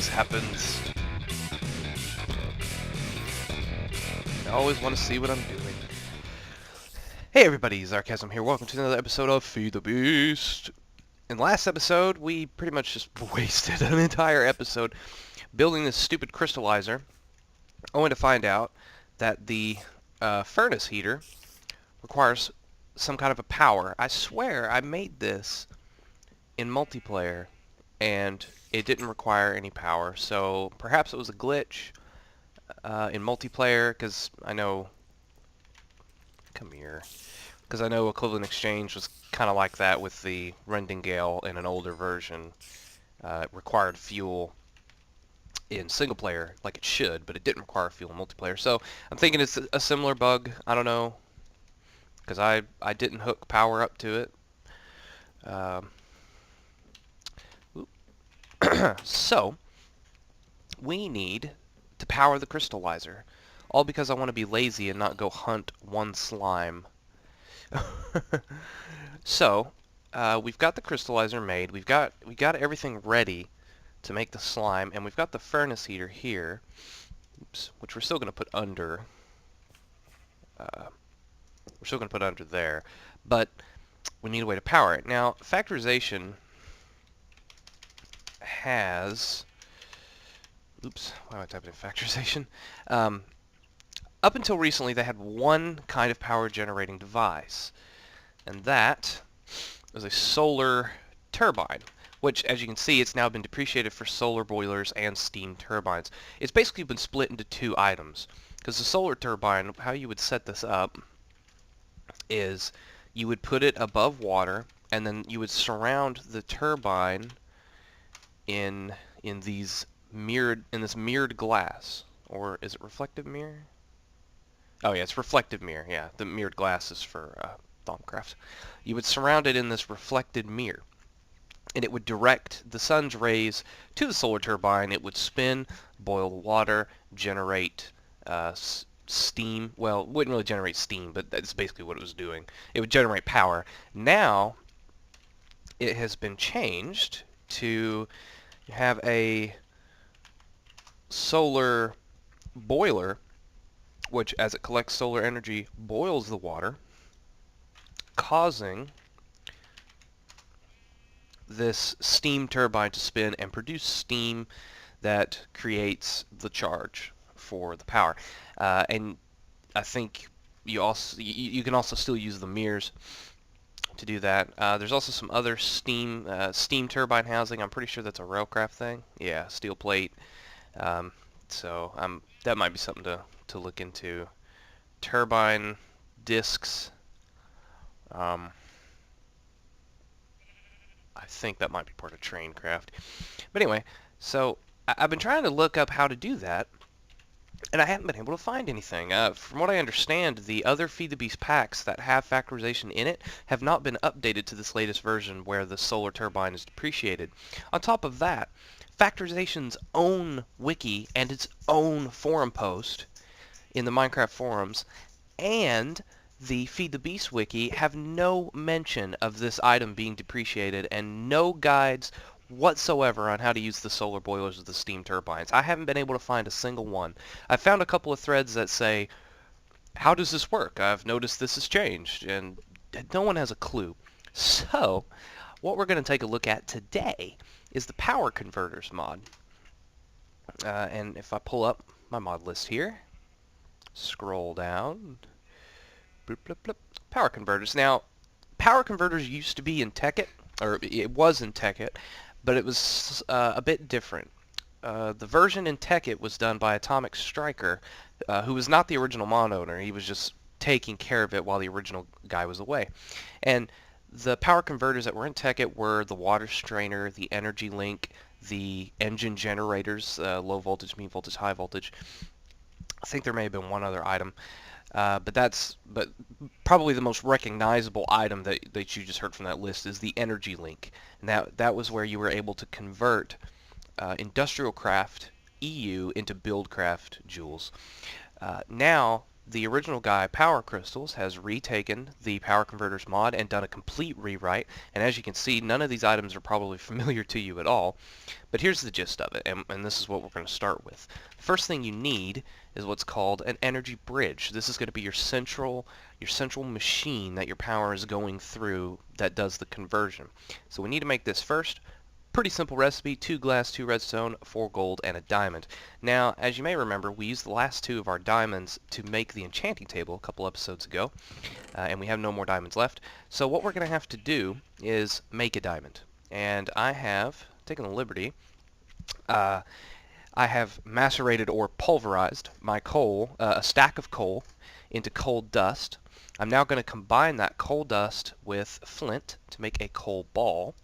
always happens. I always want to see what I'm doing. Hey everybody, Zarkazm here. Welcome to another episode of Feed the Beast. In the last episode, we pretty much just wasted an entire episode building this stupid crystallizer, only to find out that the furnace heater requires some kind of a power. I swear I made this in multiplayer and it didn't require any power, so perhaps it was a glitch in multiplayer, because I know... Come here. Because I know Equivalent Exchange was kind of like that with the Rendingale in an older version. It required fuel in single player like it should, but it didn't require fuel in multiplayer. So I'm thinking it's a similar bug. I don't know, because I didn't hook power up to it. So we need to power the crystallizer, all because I want to be lazy and not go hunt one slime. So we've got the crystallizer made. We got everything ready to make the slime, and we've got the furnace heater here. Oops, which we're still going to put under. We're still going to put under there, but we need a way to power it. Now, Factorization has... Oops, why am I typing in Factorization? Up until recently, they had one kind of power generating device, and that was a solar turbine, which, as you can see, it's now been depreciated for solar boilers and steam turbines. It's basically been split into two items, because the solar turbine, how you would set this up is you would put it above water, and then you would surround the turbine in this mirrored glass. Or is it reflective mirror? Oh yeah, it's reflective mirror. Yeah, the mirrored glass is for Thaumcraft. You would surround it in this reflected mirror, and it would direct the sun's rays to the solar turbine. It would spin, boil the water, generate steam. Well, it wouldn't really generate steam, but that's basically what it was doing. It would generate power. Now, it has been changed to have a solar boiler, which, as it collects solar energy, boils the water, causing this steam turbine to spin and produce steam that creates the charge for the power. And I think you can also still use the mirrors to do that. There's also some other steam turbine housing. I'm pretty sure that's a railcraft thing. Yeah, steel plate. So that might be something to look into. Turbine discs. I think that might be part of Traincraft. But anyway, so I've been trying to look up how to do that, and I haven't been able to find anything. From what I understand, the other Feed the Beast packs that have Factorization in it have not been updated to this latest version where the solar turbine is depreciated. On top of that, Factorization's own wiki and its own forum post in the Minecraft forums and the Feed the Beast wiki have no mention of this item being depreciated and no guides whatsoever on how to use the solar boilers or the steam turbines. I haven't been able to find a single one. I found a couple of threads that say, how does this work? I've noticed this has changed, and no one has a clue. So, what we're going to take a look at today is the power converters mod. And if I pull up my mod list here, scroll down, bloop, bloop, bloop, power converters. Now, power converters used to be in Tekkit, or it was in Tekkit, but it was a bit different. The version in Tekkit was done by Atomic Striker, who was not the original mod owner. He was just taking care of it while the original guy was away. And the power converters that were in Tekkit were the water strainer, the energy link, the engine generators, low voltage, medium voltage, high voltage. I think there may have been one other item. But probably the most recognizable item that you just heard from that list is the energy link. And that was where you were able to convert Industrial Craft EU into Buildcraft joules. Now The original guy, Power Crystals, has retaken the Power Converters mod and done a complete rewrite, and as you can see, none of these items are probably familiar to you at all, but here's the gist of it, and this is what we're going to start with. The first thing you need is what's called an energy bridge. This is going to be your central machine that your power is going through that does the conversion. So we need to make this first. Pretty simple recipe: 2 glass, 2 redstone, 4 gold, and a diamond. Now, as you may remember, we used the last 2 of our diamonds to make the enchanting table a couple episodes ago, and we have no more diamonds left. So what we're going to have to do is make a diamond. And I have taken the liberty, I have macerated or pulverized my coal, a stack of coal, into coal dust. I'm now going to combine that coal dust with flint to make a coal ball.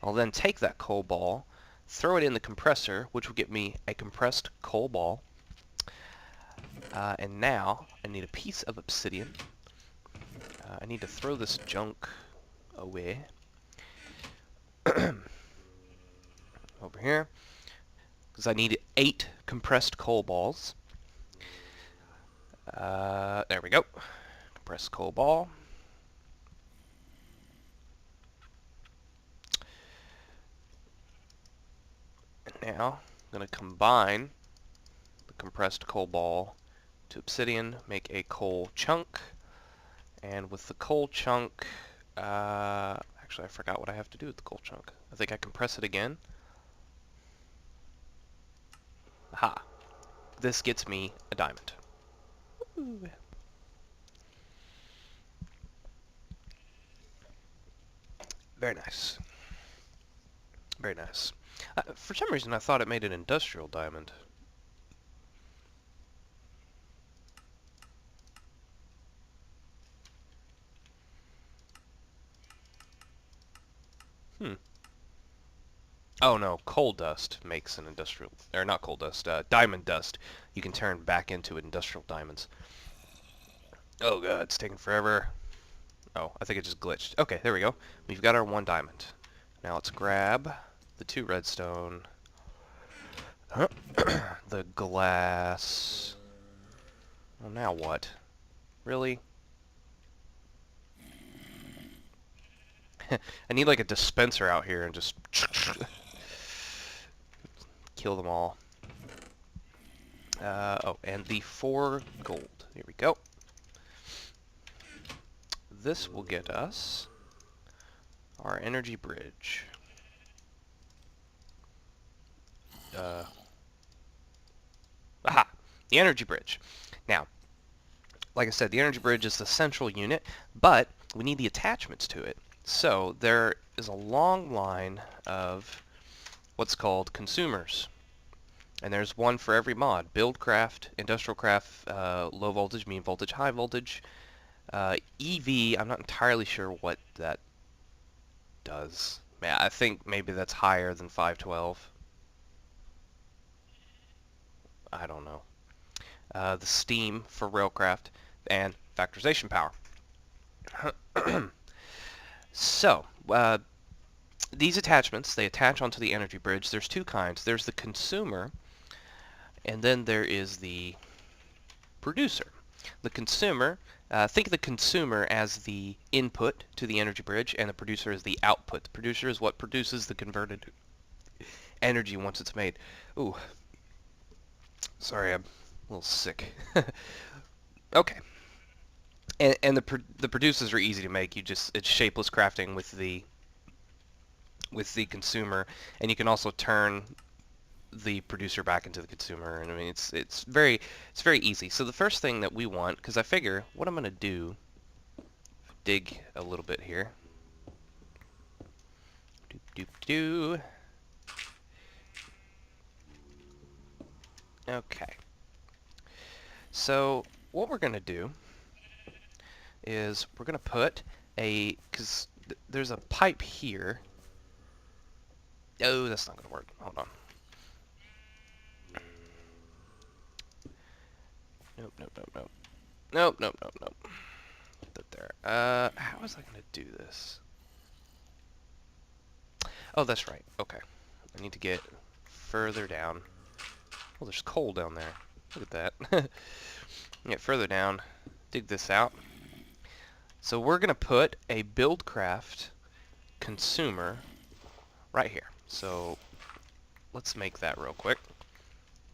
I'll then take that coal ball, throw it in the compressor, which will get me a compressed coal ball. And now I need a piece of obsidian. I need to throw this junk away. Over here, because I need 8 compressed coal balls. There we go. Compressed coal ball. Now, I'm going to combine the compressed coal ball to obsidian, make a coal chunk, and with the coal chunk, actually I forgot what I have to do with the coal chunk. I think I compress it again. Aha! This gets me a diamond. Ooh. Very nice. Very nice. For some reason I thought it made an industrial diamond. Oh no, coal dust makes an industrial, or not coal dust, diamond dust. You can turn back into industrial diamonds. Oh god, it's taking forever. Oh, I think it just glitched. Okay, there we go. We've got our 1 diamond. Now let's grab the 2 redstone. The glass. Well, now what? Really? I need like a dispenser out here and just kill them all. Oh, and the 4 gold. Here we go. This will get us our energy bridge. Aha! The energy bridge. Now, like I said, the energy bridge is the central unit, but we need the attachments to it. So there is a long line of what's called consumers. And there's one for every mod: build craft, industrial craft, low voltage, medium voltage, high voltage. EV, I'm not entirely sure what that does. I think maybe that's higher than 512. I don't know. The steam for railcraft, and factorization power. So, these attachments, they attach onto the energy bridge. There's 2 kinds. There's the consumer, and then there is the producer. The consumer, think of the consumer as the input to the energy bridge, and the producer is the output. The producer is what produces the converted energy once it's made. Ooh. Sorry, I'm a little sick. Okay. And the producers are easy to make. It's shapeless crafting with the consumer, and you can also turn the producer back into the consumer, and I mean it's very easy. So the first thing that we want, because I figure what I'm gonna do, dig a little bit here. Doop doop doo. Okay. So what we're gonna do is we're gonna put because there's a pipe here. Oh, that's not gonna work. Hold on. Nope, nope, nope, nope. Nope, nope, nope, nope. Put that there. How was I gonna do this? Oh, that's right. Okay. I need to get further down. Oh, there's coal down there. Look at that. Get further down, dig this out. So we're going to put a Buildcraft consumer right here. So let's make that real quick.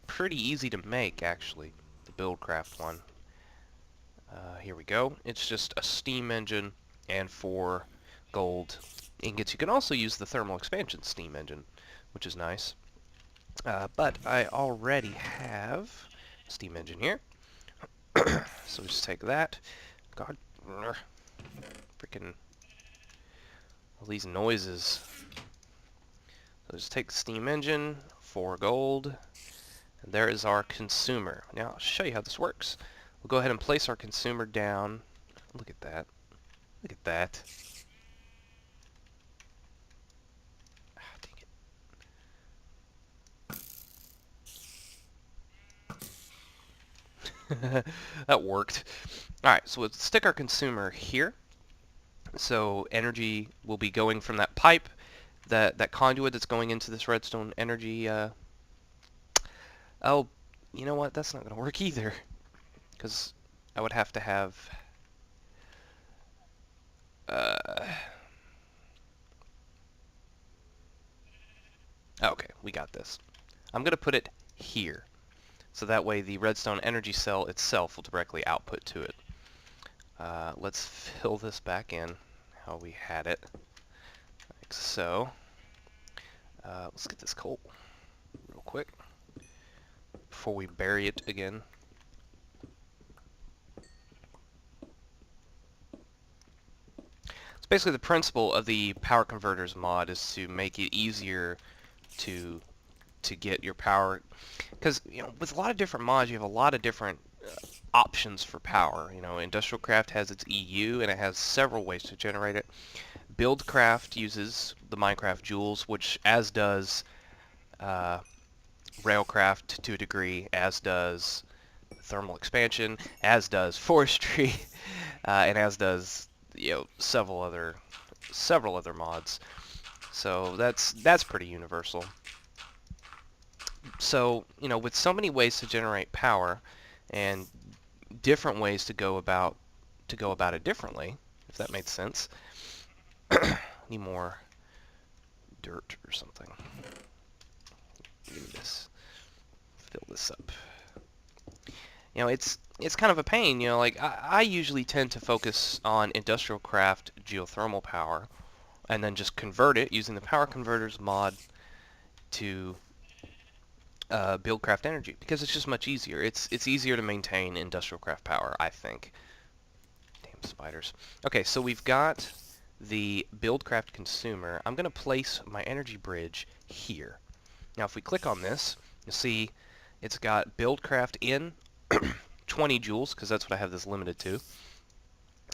Pretty easy to make, actually, the Buildcraft one. Here we go. It's just a steam engine and 4 gold ingots. You can also use the thermal expansion steam engine, which is nice. But I already have a steam engine here. So just take that. God, freaking all these noises. So just take the steam engine, 4 gold, and there is our consumer. Now I'll show you how this works. We'll go ahead and place our consumer down. Look at that. Look at that. Ah, dang it. That worked. Alright, so we'll stick our consumer here. So energy will be going from that pipe, that conduit that's going into this redstone energy. Oh, you know what? That's not going to work either. Because I would have to have... okay, we got this. I'm going to put it here. So that way the redstone energy cell itself will directly output to it. Let's fill this back in how we had it. Like so. Let's get this coal real quick before we bury it again. So basically the principle of the power converters mod is to make it easier to get your power, because you know, with a lot of different mods you have a lot of different options for power. You know, Industrialcraft has its EU and it has several ways to generate it. Buildcraft uses the Minecraft Joules, which as does Railcraft to a degree, as does Thermal Expansion, as does Forestry, and as does, you know, several other mods. So that's pretty universal. So, you know, with so many ways to generate power and different ways to go about it differently, if that makes sense. Need more dirt or something. Do this. Fill this up. You know, it's kind of a pain. You know, like I usually tend to focus on Industrialcraft geothermal power, and then just convert it using the power converters mod to Buildcraft energy, because it's just much easier. It's easier to maintain Industrialcraft power, I think. Damn spiders. Okay, so we've got the Buildcraft consumer. I'm going to place my energy bridge here. Now if we click on this, you'll see it's got Buildcraft in 20 joules, because that's what I have this limited to,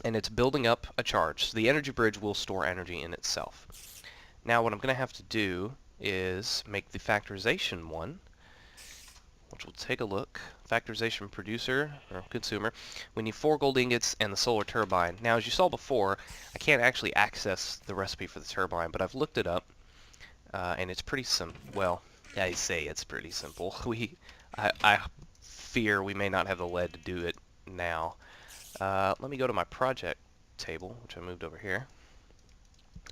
and it's building up a charge. So the energy bridge will store energy in itself. Now what I'm going to have to do is make the factorization one, which we'll take a look. Factorization producer, or consumer. We need 4 gold ingots and the solar turbine. Now, as you saw before, I can't actually access the recipe for the turbine, but I've looked it up, and it's pretty simple. Well, I say it's pretty simple. I fear we may not have the lead to do it now. Let me go to my project table, which I moved over here.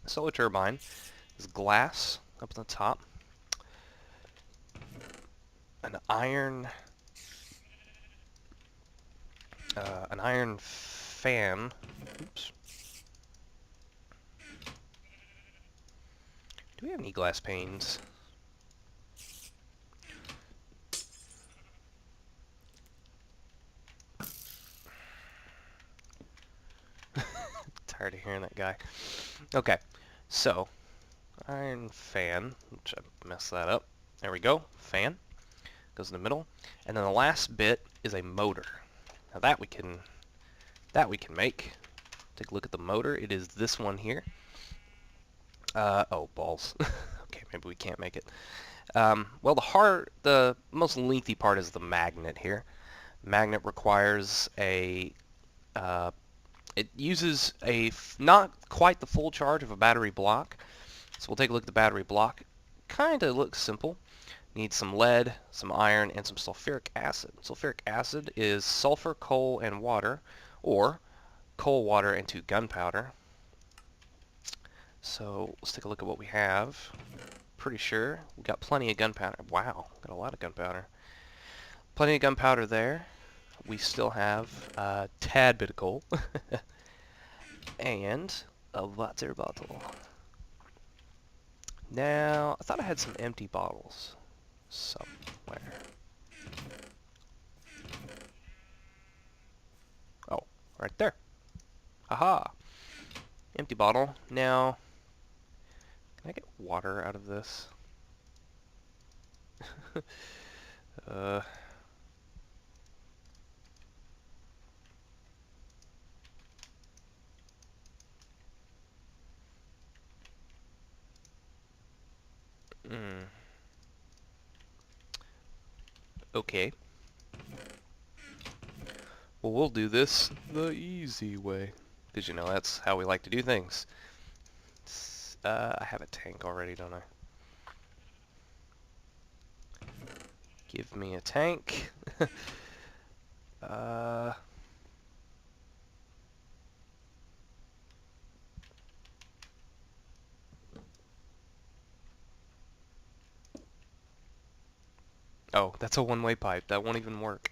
Solar turbine is glass up at the top. An iron fan. Oops. Do we have any glass panes? Tired of hearing that guy. Okay, so iron fan, which I messed that up. There we go. Fan goes in the middle, and then the last bit is a motor. Now that we can make. Take a look at the motor. It is this one here. Oh balls. Okay, maybe we can't make it. Well, the most lengthy part is the magnet here. Magnet requires a it uses not quite the full charge of a battery block. So we'll take a look at the battery block. Kind of looks simple, Need some lead, some iron, and some sulfuric acid. Sulfuric acid is sulfur, coal, and water, or coal, water, and 2 gunpowder. So let's take a look at what we have. Pretty sure we got plenty of gunpowder. Wow, got a lot of gunpowder. Plenty of gunpowder there. We still have a tad bit of coal. And a water bottle. Now, I thought I had some empty bottles somewhere. Oh, right there. Aha! Empty bottle. Now, can I get water out of this? uh... Okay. Well, we'll do this the easy way. Because, you know, that's how we like to do things. I have a tank already, don't I? Give me a tank. Oh, that's a one-way pipe. That won't even work.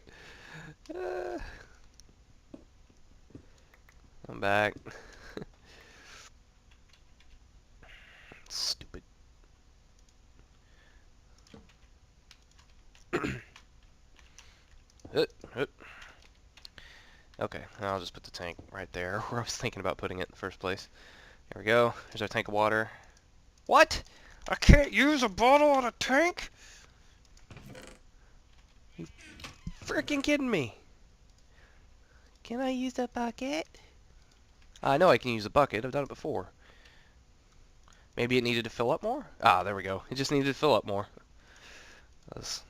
I'm back. Stupid. Okay, I'll just put the tank right there where I was thinking about putting it in the first place. There we go. There's our tank of water. What? I can't use a bottle on a tank? You freaking kidding me? Can I use a bucket? I know I can use a bucket. I've done it before. Maybe it needed to fill up more? Ah, there we go. It just needed to fill up more. I was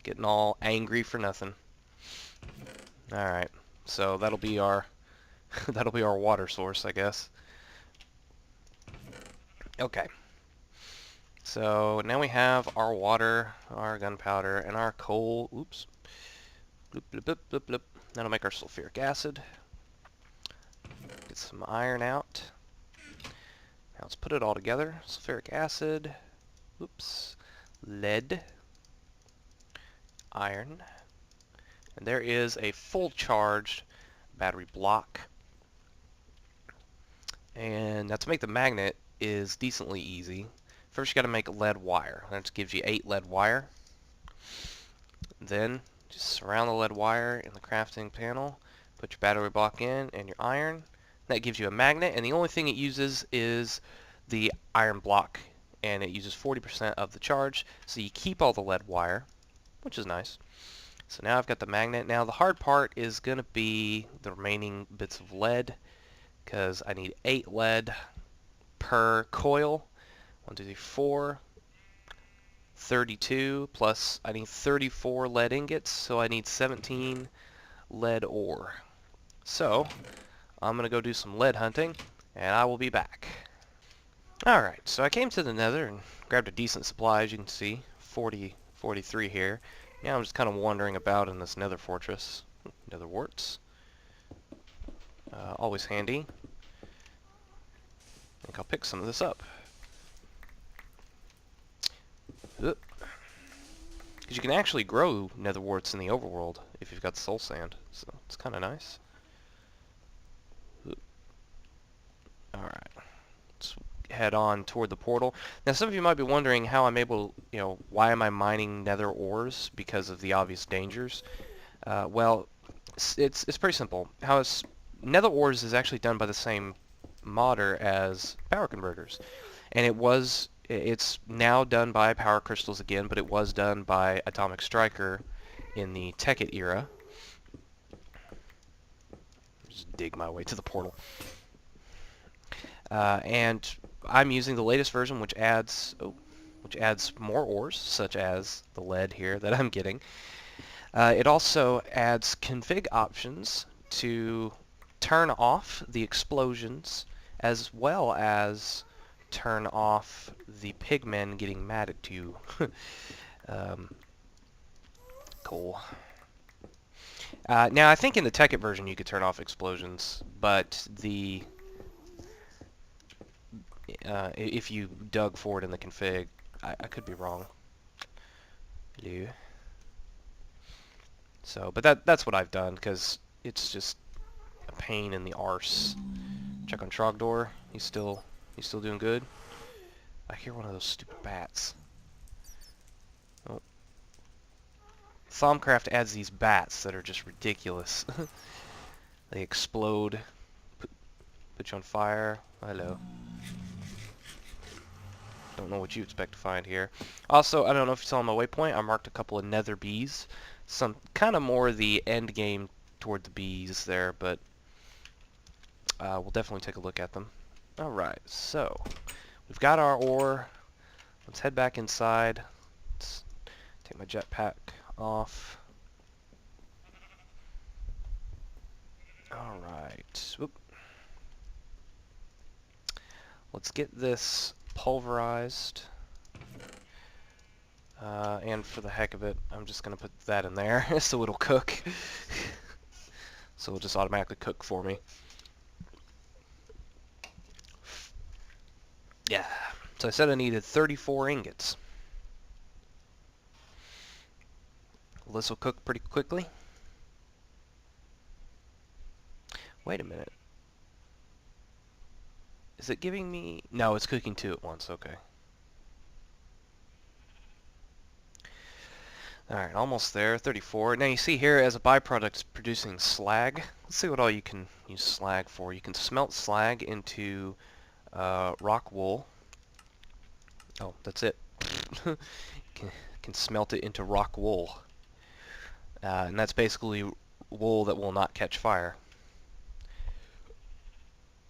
getting all angry for nothing. Alright. So that'll be our that'll be our water source, I guess. Okay. So now we have our water, our gunpowder, and our coal. Oops. Bloop, bloop, bloop, bloop, bloop. That'll make our sulfuric acid. Get some iron out. Now let's put it all together. Sulfuric acid. Oops. Lead. Iron. And there is a full charged battery block. And now to make the magnet is decently easy. First you got to make lead wire. That gives you 8 lead wire. Then just surround the lead wire in the crafting panel. Put your battery block in and your iron. That gives you a magnet, and the only thing it uses is the iron block, and it uses 40% of the charge. So you keep all the lead wire, which is nice. So now I've got the magnet. Now the hard part is going to be the remaining bits of lead, because I need 8 lead per coil. 1, 2, 3, 4. 32 plus I need 34 lead ingots, so I need 17 lead ore. So I'm gonna go do some lead hunting, and I will be back. Alright, so I came to the Nether and grabbed a decent supply, as you can see, 43 here. Now I'm just kind of wandering about in this Nether fortress. Nether warts. Always handy. I think I'll pick some of this up. Because you can actually grow nether warts in the overworld if you've got soul sand, so it's kind of nice. Alright, let's head on toward the portal. Now some of you might be wondering how I'm able, why am I mining nether ores because of the obvious dangers? Well, it's pretty simple. Nether ores is actually done by the same modder as power converters, and it's now done by power crystals again, but it was done by Atomic Striker in the Tekkit era. Just dig my way to the portal. And I'm using the latest version, which adds more ores, such as the lead here that I'm getting. It also adds config options to turn off the explosions, as well as turn off the pigmen getting mad at you. Um, cool. Now, I think in the Tekkit version you could turn off explosions, but if you dug for it in the config, I could be wrong. Hello. So, but that's what I've done, because it's just a pain in the arse. Check on Trogdor. He's still doing good. I hear one of those stupid bats. Oh. Thaumcraft adds these bats that are just ridiculous. They explode, put you on fire. Hello. Don't know what you expect to find here. Also, I don't know if you saw on my waypoint, I marked a couple of nether bees. Some kind of more the end game toward the bees there, but we'll definitely take a look at them. Alright, so we've got our ore. Let's head back inside. Let's take my jetpack off. Alright. Whoop. Let's get this pulverized. And for the heck of it, I'm just going to put that in there so it'll cook. So it'll just automatically cook for me. Yeah. So I said I needed 34 ingots. Well, this will cook pretty quickly. Wait a minute. Is it giving me... No, it's cooking 2 at once. Okay. Alright, almost there. 34. Now you see here, as a byproduct, it's producing slag. Let's see what all you can use slag for. You can smelt slag into rock wool. Oh, that's it. can smelt it into rock wool. And that's basically wool that will not catch fire.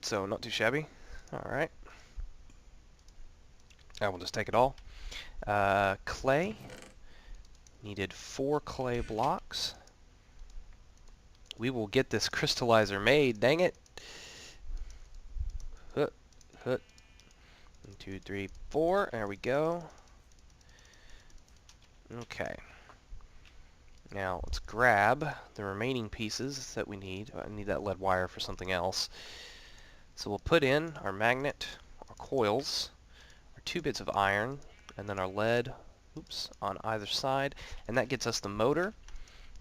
So, not too shabby. Alright. I will just take it all. Clay. Needed 4 clay blocks. We will get this crystallizer made, dang it. Hut, hut. 1, 2, 3, 4. There we go. Okay. Now let's grab the remaining pieces that we need. I need that lead wire for something else. So we'll put in our magnet, our coils, our 2 bits of iron, and then our lead, on either side, and that gets us the motor.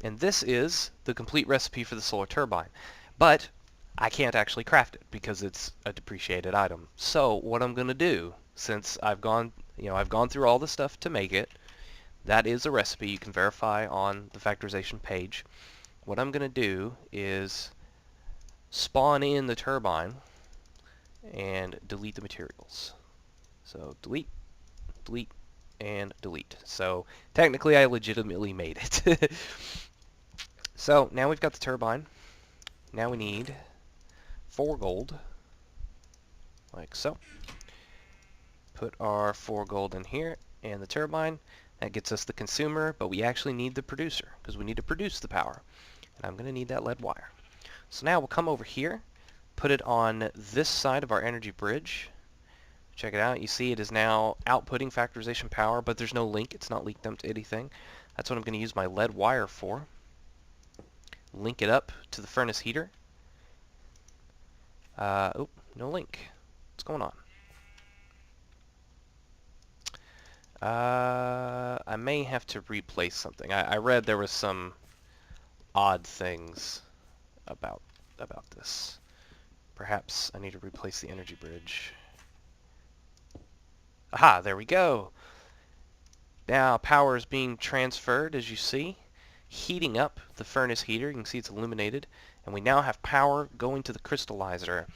And this is the complete recipe for the solar turbine. But I can't actually craft it because it's a depreciated item. So what I'm going to do, since I've gone through all the stuff to make it, that is a recipe you can verify on the factorization page. What I'm going to do is spawn in the turbine and delete the materials. So delete, delete, and delete. So technically I legitimately made it. So now we've got the turbine. Now we need 4 gold, like so. Put our 4 gold in here and the turbine. That gets us the consumer, but we actually need the producer because we need to produce the power. And I'm going to need that lead wire. So now we'll come over here, put it on this side of our energy bridge. Check it out. You see it is now outputting factorization power, but there's no link. It's not linked up to anything. That's what I'm going to use my lead wire for. Link it up to the furnace heater. Oh, no link. What's going on? I may have to replace something. I read there was some odd things about this. Perhaps I need to replace the energy bridge. Aha, there we go. Now power is being transferred, as you see, heating up the furnace heater. You can see it's illuminated, and we now have power going to the crystallizer.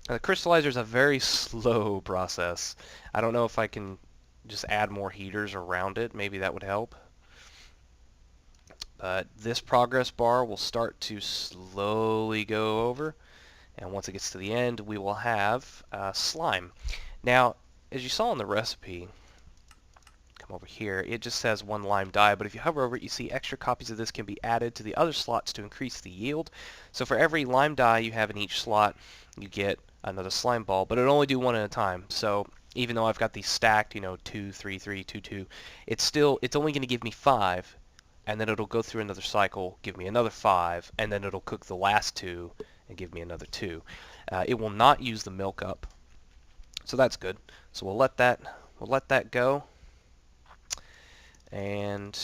Now, the crystallizer is a very slow process. I don't know if I can just add more heaters around it. Maybe that would help. But this progress bar will start to slowly go over, and once it gets to the end, we will have slime. Now, as you saw in the recipe, come over here, it just says 1 lime dye, but if you hover over it, you see extra copies of this can be added to the other slots to increase the yield. So for every lime dye you have in each slot, you get another slime ball, but it'll only do 1 at a time. So even though I've got these stacked, 2, 3, 3, 2, 2, it's only going to give me 5, and then it'll go through another cycle, give me another 5, and then it'll cook the last 2 and give me another 2. It will not use the milk up, so that's good. So we'll let that go, and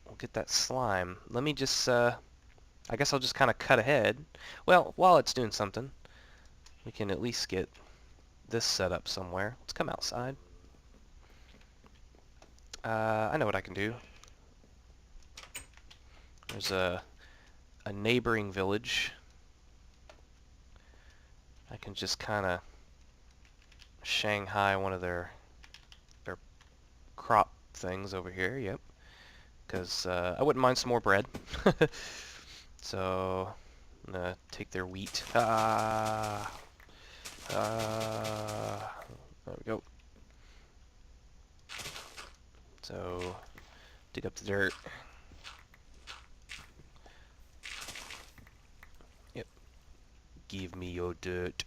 we'll get that slime. Let me just, I guess I'll just kind of cut ahead. Well, while it's doing something, we can at least get this set up somewhere. Let's come outside. I know what I can do. There's a neighboring village. I can just kind of Shanghai one of their crop things over here. Yep. Because I wouldn't mind some more bread. So I'm gonna take their wheat. There we go. So dig up the dirt. Yep. Give me your dirt.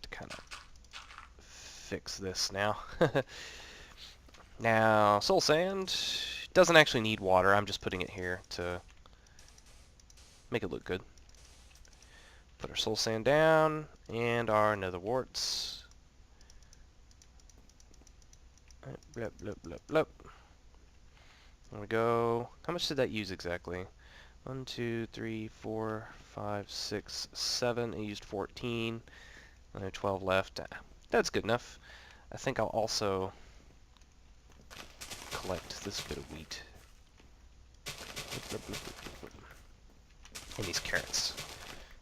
To kind of fix this now. Now, soul sand doesn't actually need water. I'm just putting it here to make it look good. Put our soul sand down and our nether warts. Blip, blip, blip, blip. There we go. How much did that use exactly? 1, 2, 3, 4, 5, 6, 7. It used 14. Another 12 left. That's good enough. I think I'll also collect this bit of wheat. And these carrots.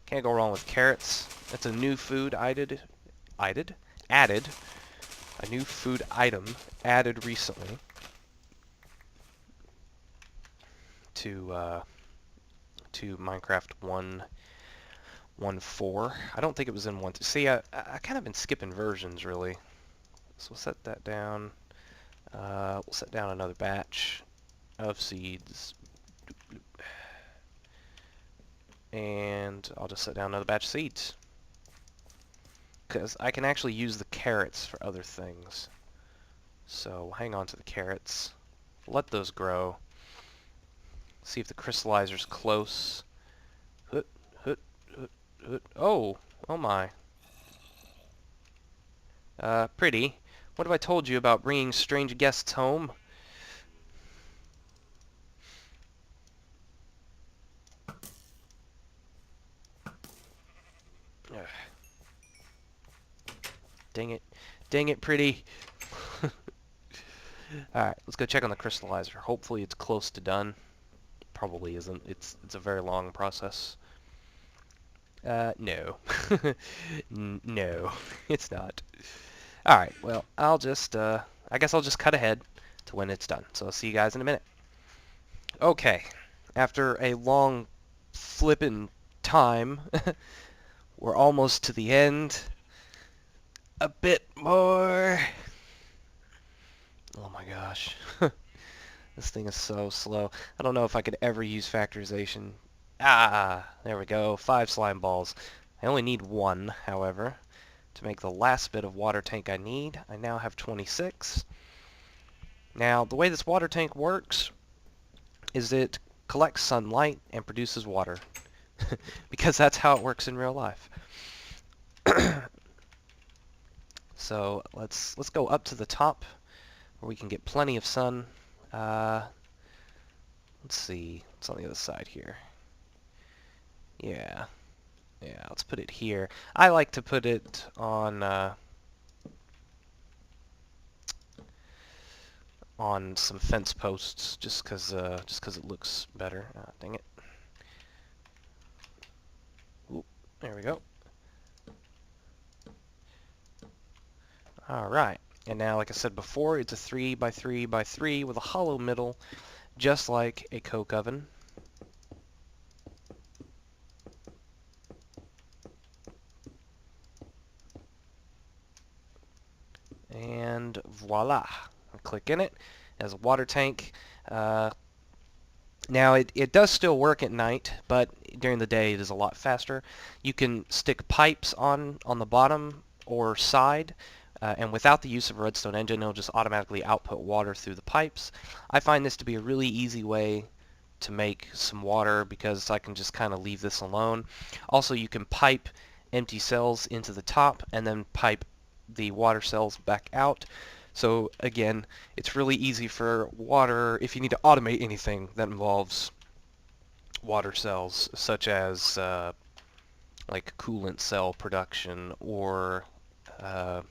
Can't go wrong with carrots. That's a new food added. A new food item added recently to Minecraft 1.4. I don't think it was in 1. See, I kind of been skipping versions really. So we'll set that down. We'll set down another batch of seeds. And I'll just set down another batch of seeds. Because I can actually use the carrots for other things. So we'll hang on to the carrots. Let those grow. See if the crystallizer's close. Oh! Oh my. Pretty. What have I told you about bringing strange guests home? Ugh. Dang it. Dang it, Pretty. Alright, let's go check on the crystallizer. Hopefully it's close to done. Probably isn't. It's a very long process. No. No, it's not. Alright, well, I guess I'll just cut ahead to when it's done. So I'll see you guys in a minute. Okay, after a long flippin' time, we're almost to the end. A bit more. Oh my gosh. This thing is so slow. I don't know if I could ever use factorization. There we go. 5 slime balls. I only need 1, however, to make the last bit of water tank I need. I now have 26. Now, the way this water tank works is it collects sunlight and produces water. Because that's how it works in real life. So let's go up to the top where we can get plenty of sun. Let's see, what's on the other side here? Yeah, let's put it here. I like to put it on some fence posts, just 'cause it looks better. Dang it. Ooh, there we go. All right. And now, like I said before, it's a 3 by 3 by 3 with a hollow middle, just like a coke oven. And voila! I click in it. It has a water tank. Now, it does still work at night, but during the day it is a lot faster. You can stick pipes on the bottom or side, and without the use of a redstone engine, it'll just automatically output water through the pipes. I find this to be a really easy way to make some water because I can just kind of leave this alone. Also, you can pipe empty cells into the top and then pipe the water cells back out. So again, it's really easy for water if you need to automate anything that involves water cells, such as like coolant cell production or I'm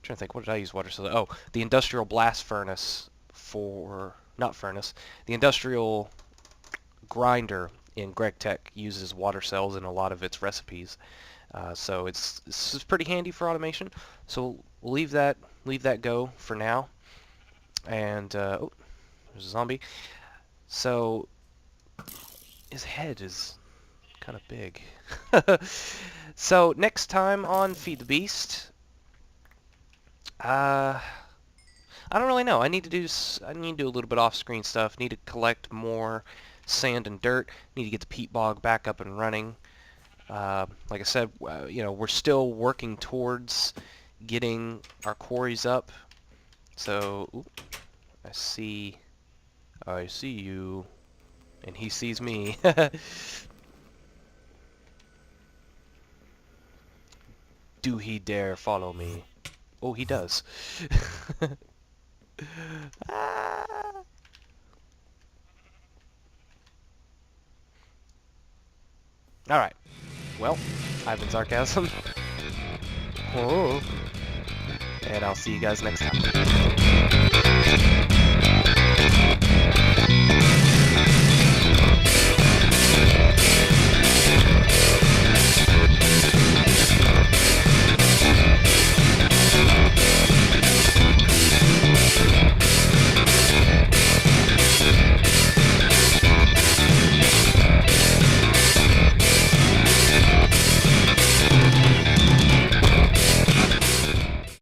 trying to think, what did I use water cells? Oh, the industrial blast furnace for, not furnace, the industrial grinder in GregTech uses water cells in a lot of its recipes. So it's pretty handy for automation. So we'll leave that go for now. And oh, there's a zombie. So his head is kind of big. So next time on Feed the Beast, I don't really know. I need to do a little bit off-screen stuff. Need to collect more sand and dirt. Need to get the peat bog back up and running. Like I said, you know, we're still working towards getting our quarries up. So, oop, I see you, and he sees me. Do he dare follow me? Oh, he does. Ah. All right. Well, I've been Zarkazm. Oh. And I'll see you guys next time.